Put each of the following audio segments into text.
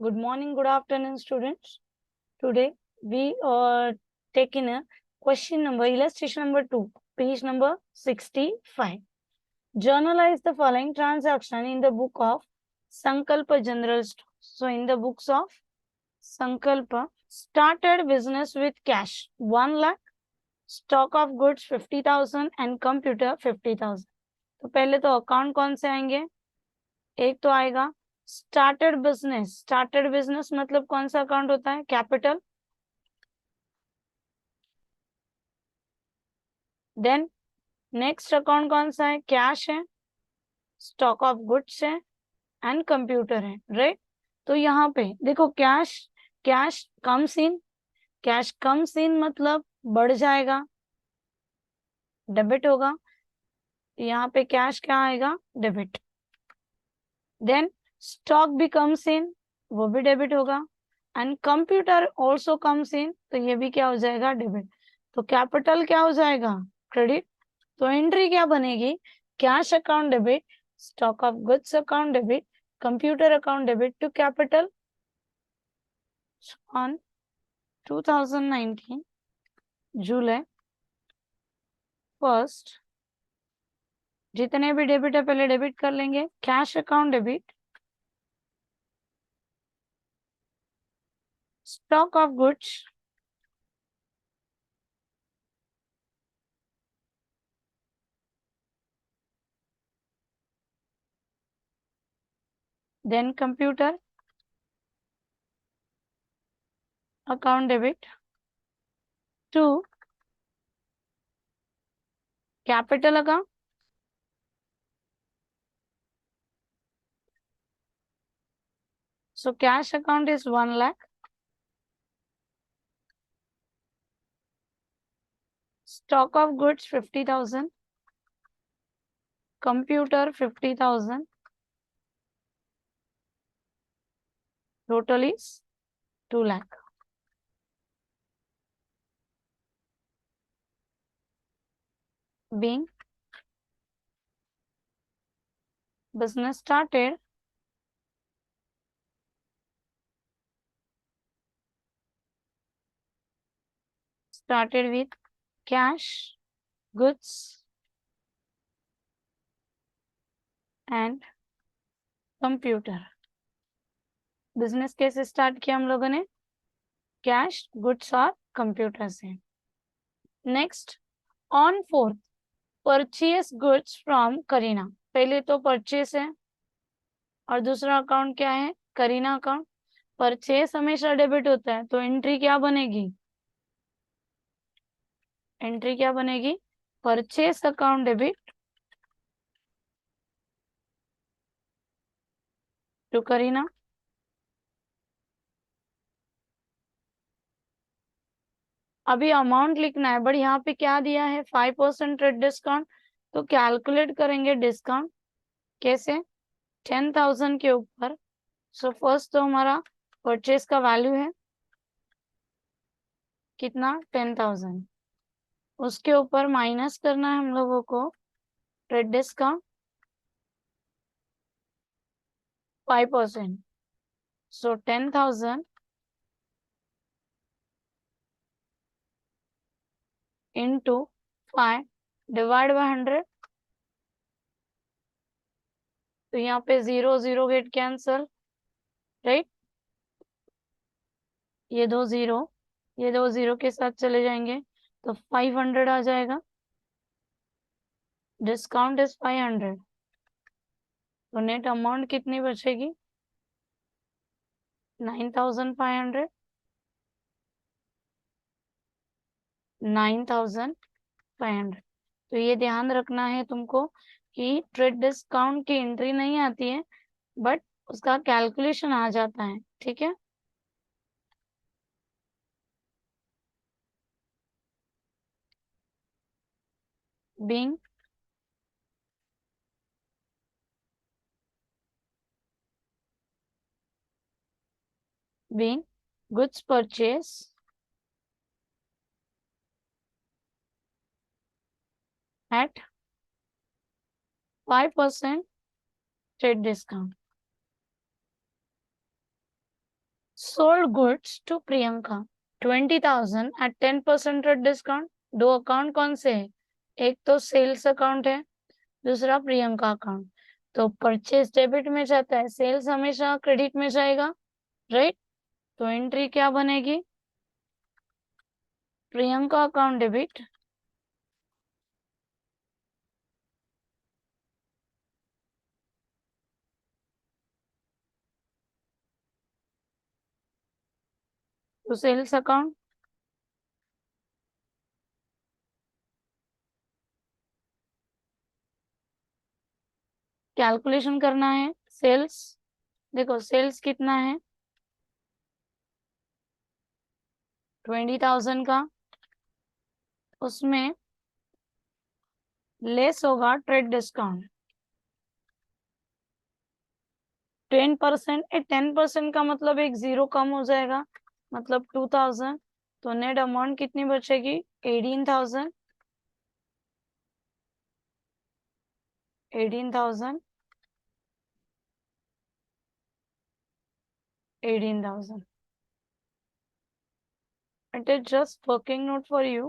Good morning, good afternoon, students. Today we are taking a illustration number 2, page number 65. Journalize the following transaction in the book of Sankalpa General Store. So, in the books of Sankalpa, started business with cash 1 lakh, stock of goods 50,000 and computer 50,000. तो पहले तो account कौन से आएंगे? एक तो आएगा started business मतलब कौन सा अकाउंट होता है? कैपिटल। देन नेक्स्ट अकाउंट कौन सा है? कैश है, स्टॉक ऑफ गुड्स है एंड कंप्यूटर है, राइट। तो यहाँ पे देखो कैश कम्स इन मतलब बढ़ जाएगा, डेबिट होगा। यहाँ पे कैश क्या आएगा? डेबिट। देन स्टॉक भी कम्स इन, वो भी डेबिट होगा। And computer also comes in, तो ये भी क्या हो जाएगा? डेबिट। तो कैपिटल क्या हो जाएगा? क्रेडिट। तो एंट्री क्या बनेगी? Cash account debit, stock of goods account debit, computer account debit to capital. On 2019 जुलाई 1 जितने भी डेबिट है पहले डेबिट कर लेंगे। Cash account debit, stock of goods, then computer account debit to capital account. So cash account is 1 lakh. Stock of goods 50,000. Computer 50,000. Total is 2 lakh. Being business started with cash, goods and computer. Business कैसे start किया हम लोगों ने? Cash, goods और computer से। Next, on 4th purchase goods from Kareena. पहले तो purchase है और दूसरा अकाउंट क्या है? करीना अकाउंट। परचेस हमेशा डेबिट होता है, तो एंट्री क्या बनेगी? Purchase account debit to Kareena. अभी अमाउंट लिखना है, बट यहाँ पे क्या दिया है? 5% रेट डिस्काउंट। तो कैलकुलेट करेंगे डिस्काउंट कैसे? 10,000 के ऊपर। सो फर्स्ट तो हमारा परचेस का वैल्यू है कितना? 10,000। उसके ऊपर माइनस करना है हम लोगों को rate discount 5%। So 10,000 into 5 divide by 100। तो यहाँ पे 0 0 गेट कैंसल, राइट। ये दो जीरो के साथ चले जाएंगे तो 500 आ जाएगा। डिस्काउंट इज 500, तो नेट अमाउंट कितनी बचेगी? 9,500। 9,500। तो ये ध्यान रखना है तुमको कि ट्रेड डिस्काउंट की एंट्री नहीं आती है, बट उसका कैलकुलेशन आ जाता है, ठीक है। Being goods purchase at 5% trade discount. sold goods to Priyanka 20,000 at 10% discount. दो अकाउंट कौन से है? एक तो सेल्स अकाउंट है, दूसरा प्रियंका अकाउंट। तो परचेज डेबिट में जाता है, सेल्स हमेशा क्रेडिट में जाएगा, राइट? तो एंट्री क्या बनेगी? Priyanka account debit to sales account. Calculation करना है सेल्स। देखो सेल्स कितना है 20,000 का, उसमें लेस होगा ट्रेड डिस्काउंट 10%। 10% का मतलब एक जीरो कम हो जाएगा, मतलब 2,000। तो नेट अमाउंट कितनी बचेगी 18,000। 18,000 18,000। It is just working note for you.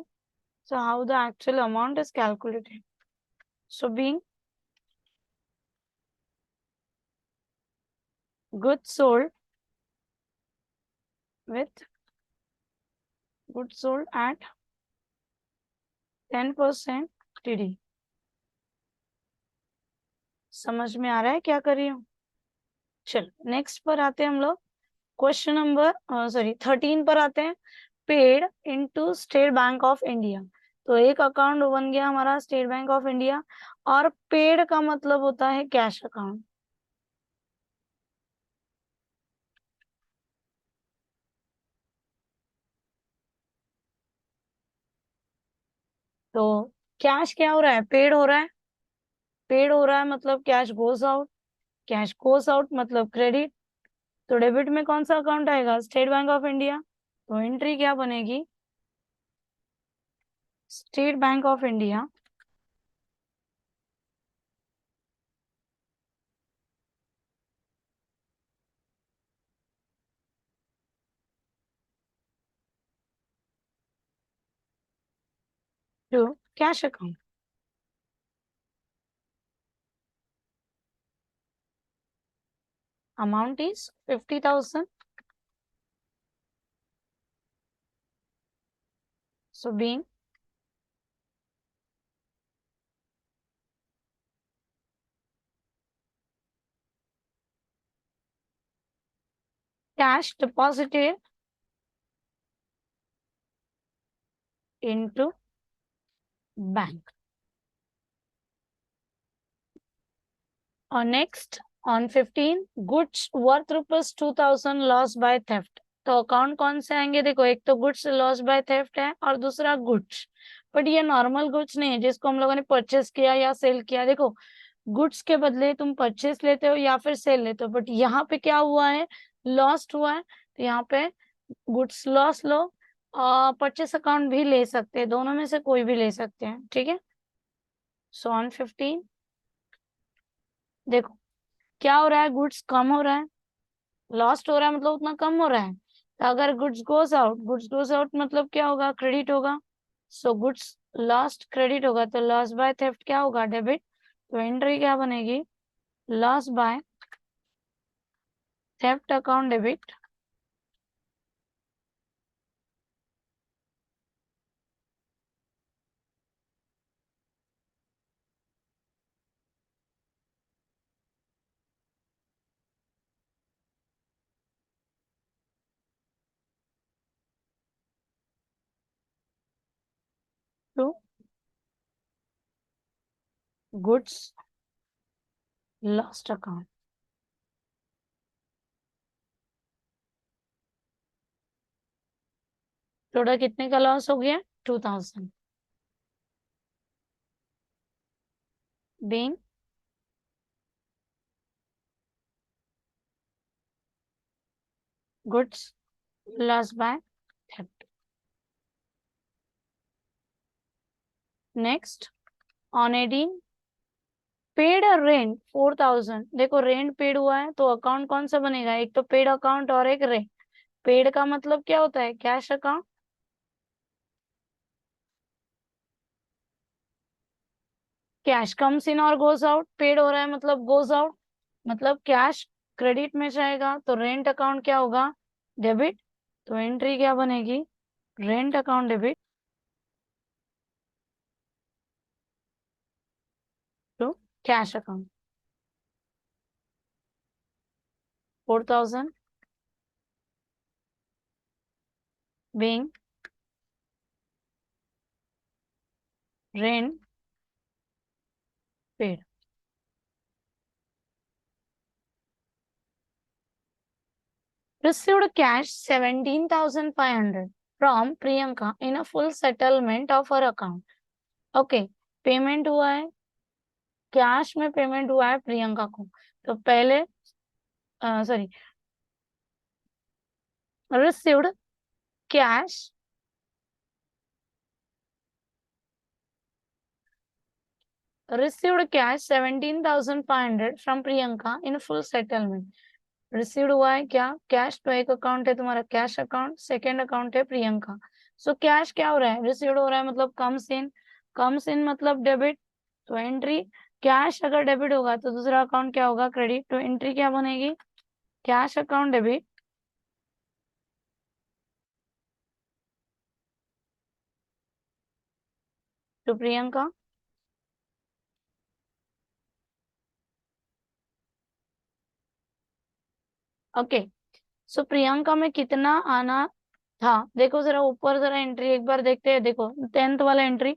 So how the actual amount is calculated. So being goods sold with goods sold at 10% TD। समझ में आ रहा है क्या कर रही हूँ? चलो नेक्स्ट पर आते हैं हम लोग। क्वेश्चन नंबर 13 पर आते हैं। Paid into state Bank of India. तो एक अकाउंट बन गया हमारा स्टेट बैंक ऑफ इंडिया, और पेड का मतलब होता है कैश अकाउंट। तो कैश क्या हो रहा है? पेड हो रहा है। पेड हो रहा है मतलब cash goes out, cash goes out मतलब क्रेडिट। तो डेबिट में कौन सा अकाउंट आएगा? State Bank of India. तो एंट्री क्या बनेगी? State Bank of India to cash account. Amount is 50,000। So being cash deposited into bank. और next on 15 goods worth ₹2,000 loss by theft. तो अकाउंट कौन से आएंगे? देखो एक तो गुड्स लॉस बाय थेफ्ट है और दूसरा गुड्स, बट ये नॉर्मल गुड्स नहीं है जिसको हम लोगों ने परचेस किया या सेल किया। देखो गुड्स के बदले तुम परचेस लेते हो या फिर सेल लेते हो, बट यहाँ पे क्या हुआ है? लॉस्ट हुआ है। तो यहाँ पे गुड्स लॉस लो और परचेस अकाउंट भी ले सकते हैं, दोनों में से कोई भी ले सकते हैं, ठीक है? सो ऑन 15 देखो क्या हो रहा है? गुड्स कम हो रहा है, लॉस्ट हो रहा है मतलब उतना कम हो रहा है। तो अगर गुड्स गोज आउट मतलब क्या होगा? क्रेडिट होगा। सो गुड्स लॉस्ट क्रेडिट होगा, तो लॉस बाय थेफ्ट क्या होगा? डेबिट। तो एंट्री क्या बनेगी? Loss by theft account debit to goods lost account. Total कितने का लॉस हो गया? 2,000। Being goods loss by theft. Next on 18 paid rent 4,000। देखो रेंट पेड हुआ है तो अकाउंट कौन सा बनेगा? एक तो पेड अकाउंट और एक रेंट। पेड का मतलब क्या होता है? Cash account. Cash comes in और गोज आउट, पेड हो रहा है मतलब गोज आउट, मतलब कैश क्रेडिट में जाएगा, तो रेंट अकाउंट क्या होगा? डेबिट। तो एंट्री क्या बनेगी? Rent account debit to cash account. 4,000 being rent paid. Received cash 17,500 from Priyanka in a full settlement of her account. Okay, payment हुआ है, कैश में पेमेंट हुआ है प्रियंका को। तो पहले sorry, received cash, received cash 17,500 from Priyanka in full settlement. Received हुआ है क्या? कैश। तो एक अकाउंट है तुम्हारा कैश अकाउंट, सेकेंड अकाउंट है प्रियंका। सो कैश क्या हो रहा है? रिसीव्ड हो रहा है मतलब कम्स इन, कम्स इन मतलब डेबिट। तो एंट्री, कैश अगर डेबिट होगा तो दूसरा अकाउंट क्या होगा? क्रेडिट। तो एंट्री क्या बनेगी? Cash account debit to Priyanka. Okay, so Priyanka में कितना आना था? देखो जरा ऊपर, जरा एंट्री एक बार देखते हैं। देखो 10th वाला एंट्री,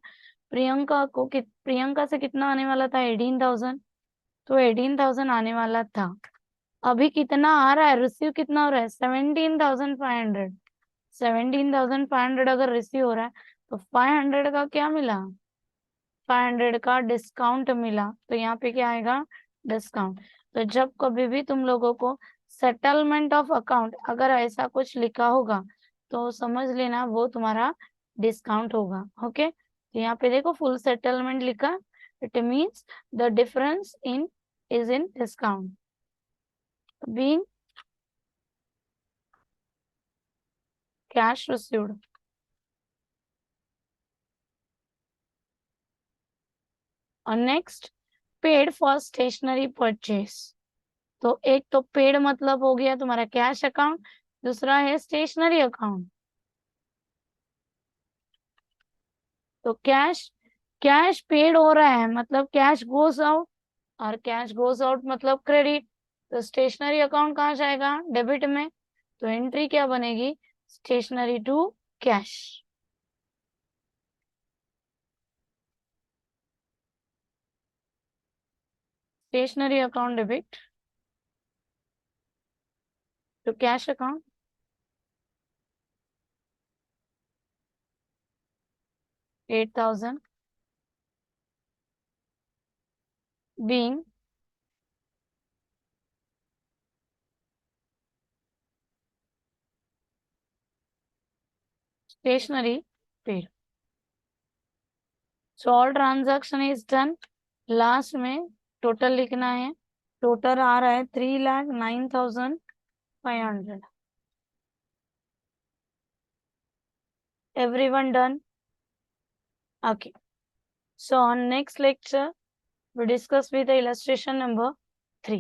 प्रियंका को प्रियंका से कितना आने वाला था? 18,000। तो 18,000 आने वाला था। अभी कितना आ रहा है? रिसीव कितना हो रहा है? 17,500। 17,500 अगर रिसीव हो रहा है तो 500 का क्या मिला? 500 का डिस्काउंट मिला। तो यहाँ पे क्या आएगा? डिस्काउंट। तो जब कभी भी तुम लोगों को सेटलमेंट ऑफ अकाउंट अगर ऐसा कुछ लिखा होगा तो समझ लेना वो तुम्हारा डिस्काउंट होगा। ओके, तो यहाँ पे देखो फुल सेटलमेंट लिखा, it means the difference in is in discount being cash received. और next, paid for stationery purchase. तो एक तो पेड मतलब हो गया तुम्हारा कैश अकाउंट, दूसरा है स्टेशनरी अकाउंट। तो कैश, कैश पेड हो रहा है मतलब कैश गोज आउट, और कैश गोज आउट मतलब क्रेडिट। तो स्टेशनरी अकाउंट कहाँ जाएगा? डेबिट में। तो एंट्री क्या बनेगी? Stationery to cash. Stationery account debit to cash account. 8,000 being stationery paid. So all transaction is done. Last में टोटल लिखना है। टोटल आ रहा है 3,09,500। Everyone done? Okay. So on next lecture, we discuss with the illustration number